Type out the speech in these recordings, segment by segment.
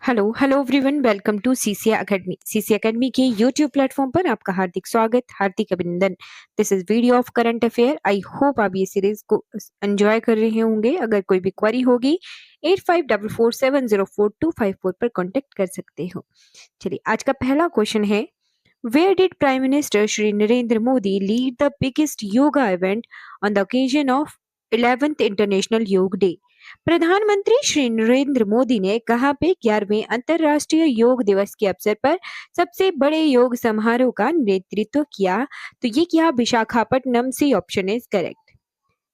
Hello hello everyone, welcome to CCA academy. सीसीए एकेडमी के यूट्यूब प्लेटफॉर्म पर आपका हार्दिक स्वागत, हार्दिक अभिनंदन। This is video of current affair. I hope आप ये सीरीज को एंजॉय कर रहे होंगे। अगर कोई भी क्वेरी होगी 8544704254 पर कांटेक्ट कर सकते हो। चलिए, आज का पहला क्वेश्चन है, where did prime minister Shri Narendra Modi lead the biggest yoga event on the occasion of 11th International Yoga Day? प्रधानमंत्री श्री नरेंद्र मोदी ने कहां पे 11वें अंतरराष्ट्रीय योग दिवस के अवसर पर सबसे बड़े योग समारोह का नेतृत्व किया? तो ये किया विशाखापट्टनम से। Option is correct.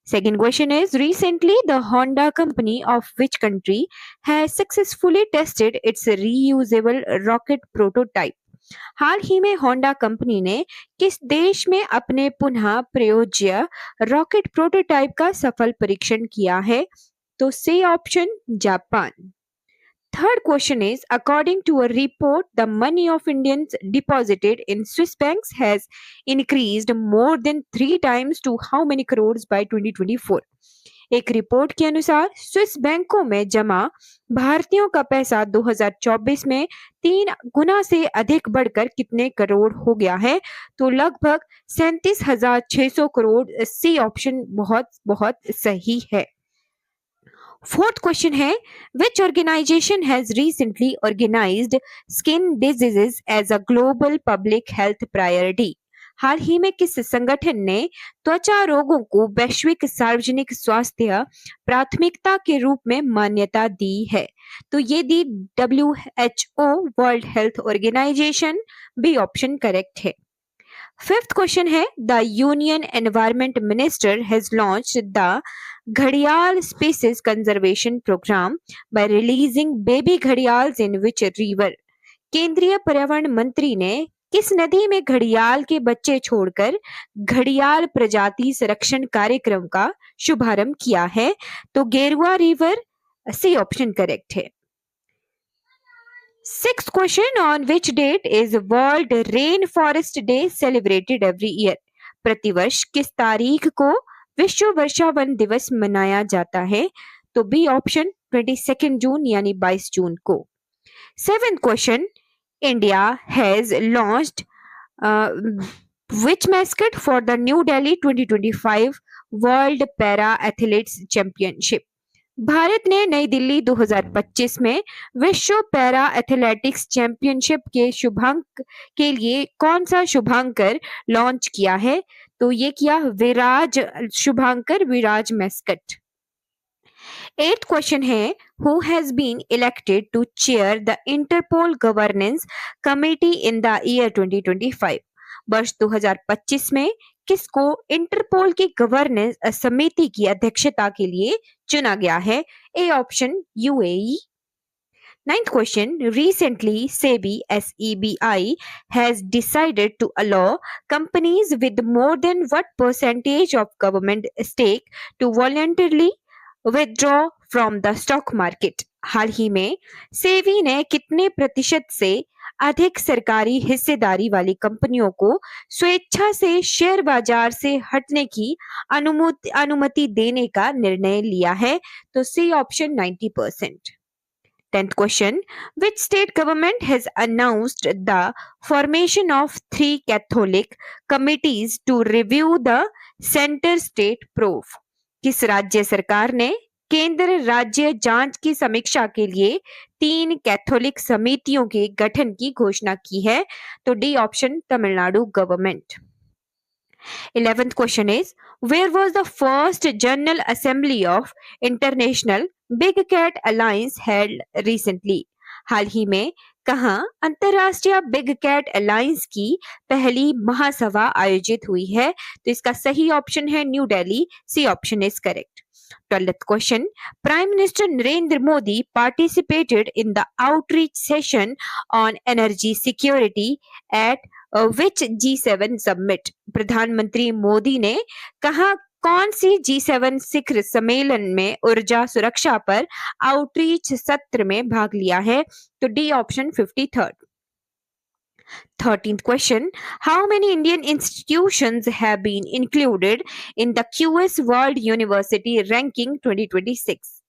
Second question is, recently the Honda company of which country has successfully tested its reusable rocket prototype? हाल ही में होंडा कंपनी ने किस देश में अपने पुनः प्रयोज्य रॉकेट प्रोटोटाइप का सफल परीक्षण किया है? तो C option, Japan. Third question is, according to a report, the money of Indians deposited in Swiss banks has increased more than 3 times to how many crores by 2024? एक रिपोर्ट के अनुसार Swiss बैंकों में जमा भारतीयों का पैसा 2024 में 3 गुना से अधिक बढ़कर कितने करोड़ हो गया है? तो लगभग 37,600 करोड़। सी ऑप्शन बहुत बहुत सही है। फोर्थ क्वेश्चन है, which organization has recently organized skin diseases as a global public health priority? हाल ही में किस संगठन ने त्वचा रोगों को वैश्विक सार्वजनिक स्वास्थ्य प्राथमिकता के रूप में मान्यता दी है? तो ये the WHO, World Health Organization. B option correct है। फिफ्थ क्वेश्चन है, the union environment minister has launched the घड़ियाल species conservation programme by releasing baby gharials in which river? केंद्रीय पर्यावरण मंत्री ने किस नदी में घड़ियाल के बच्चे छोड़कर घड़ियाल प्रजाति संरक्षण कार्यक्रम का शुभारंभ किया है? तो गेरुआ रिवर। सी ऑप्शन करेक्ट है। Sixth question, on which date is World Rainforest Day celebrated every year? प्रतिवर्ष किस तारीख को विश्व वर्षावन दिवस मनाया जाता है? तो बी ऑप्शन 22 जून यानी 22 जून को। Seventh question, India has launched which mascot for the New Delhi 2025 World Para Athletes Championship? Bharat ने नई दिल्ली 2025 में विश्व पैरा एथलेटिक्स चैंपियनशिप के शुभांक के लिए कौन सा शुभांकर लॉन्च किया है? तो ये किया Viraj Shubhankar, Viraj mascot. Eighth question है, who has been elected to chair the Interpol governance committee in the year 2025? वर्ष 2025 में किसको इंटरपोल की गवर्नेंस समिति की अध्यक्षता के लिए चुना गया है? A option, UAE। Ninth question, recently SEBI has decided to allow companies with more than what percentage of government stake to voluntarily withdraw from the stock market? हाल ही में सेबी ने कितने प्रतिशत से अधिक सरकारी हिस्सेदारी वाली कंपनियों को स्वेच्छा से शेयर बाजार से हटने की अनुमति देने का निर्णय लिया है? तो C option, 90%। 10th question, which state government has announced the formation of 3 Catholic committees to review the center state proof? किस राज्य सरकार ने केंद्र राज्य जांच की समीक्षा के लिए 3 कैथोलिक समितियों के गठन की घोषणा की है? तो D option, Tamil Nadu government. 11th question is, where was the first General Assembly of International Big Cat Alliance held recently? हाल ही में कहां अंतरराष्ट्रीय बिग कैट अलायंस की पहली महासभा आयोजित हुई है? तो इसका सही ऑप्शन है New Delhi. C option is correct. 12th question, Prime Minister Narendra Modi participated in the outreach session on energy security at which G7 summit? प्रधानमंत्री मोदी ने कहा कौन सी G7 शिखर सम्मेलन में ऊर्जा सुरक्षा पर आउटरीच सत्र में भाग लिया है? तो D option, 53rd। 13th question, how many Indian institutions have been included in the QS World University Ranking 2026?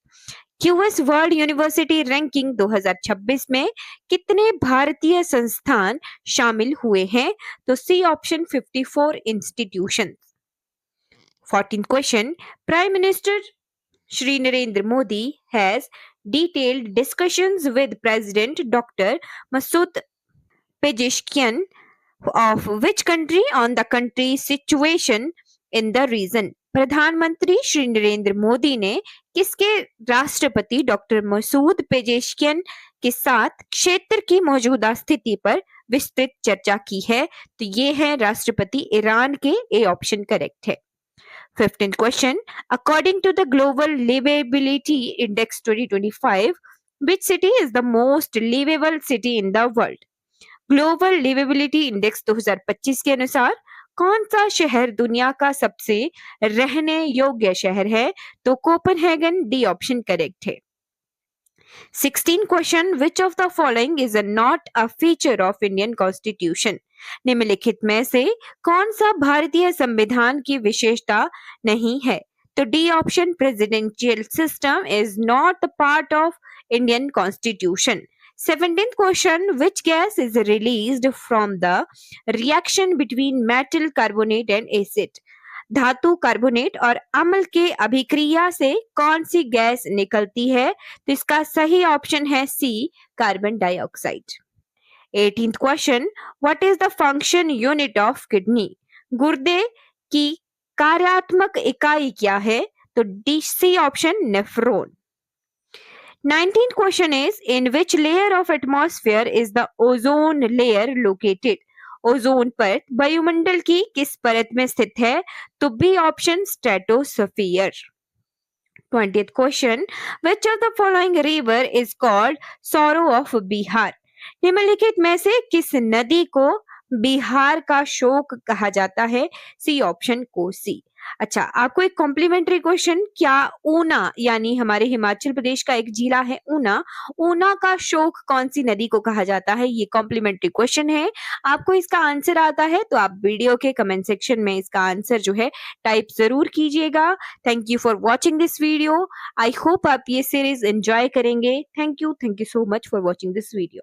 QS world university ranking 2026 में कितने भारतीय संस्थान शामिल हुए हैं? तो C option 54 institution. 14th question, Prime Minister Shri Narendra Modi has detailed discussions with President Dr. Masoud Pezeshkian of which country on the country's situation in the region? प्रधानमंत्री श्री नरेंद्र मोदी ने किसके राष्ट्रपति डॉक्टर मसूद पेजेशकियन के साथ क्षेत्र की मौजूदा स्थिति पर विस्तृत चर्चा की है? तो ये है राष्ट्रपति ईरान के। ए ऑप्शन करेक्ट है। 15th question, according to the Global Livability Index 2025, which city is the most livable city in the world? Global liveability index 2025 के अनुसार कौन सा शहर दुनिया का सबसे रहने योग्य शहर है? तो कोपेनहेगन। डी ऑप्शन करेक्ट है। 16 question, which of the following is not a feature of Indian constitution? निम्नलिखित में से कौन सा भारतीय संविधान की विशेषता नहीं है? तो D option, presidential system is not part of Indian constitution. 17th question, which gas is released from the reaction between metal carbonate and acid? धातु कार्बोनेट और अम्ल के अभिक्रिया से कौन सी गैस निकलती है? तो इसका सही ऑप्शन है C, carbon dioxide. 18th question, what is the function unit of kidney? गुर्दे की कार्यात्मक इकाई क्या है? तो D C option, nephron. 19th question is, in which layer of atmosphere is the ozone layer located? ओजोन परत वायुमंडल की किस परत में स्थित है? तो B option, stratosphere. 20th question, which of the following river is called sorrow of Bihar? निम्नलिखित में से किस नदी को बिहार का शोक कहा जाता है? C option, Kosi. अच्छा, आपको एक कॉम्प्लीमेंट्री क्वेश्चन, क्या ऊना यानी हमारे हिमाचल प्रदेश का एक जिला है ऊना, ऊना का शोक कौन सी नदी को कहा जाता है? ये कॉम्प्लीमेंट्री क्वेश्चन है। आपको इसका आंसर आता है तो आप वीडियो के कमेंट सेक्शन में इसका आंसर जो है टाइप जरूर कीजिएगा। Thank you for watching this video. I hope आप ये सीरीज एंजॉय करेंगे। Thank you so much for watching this video.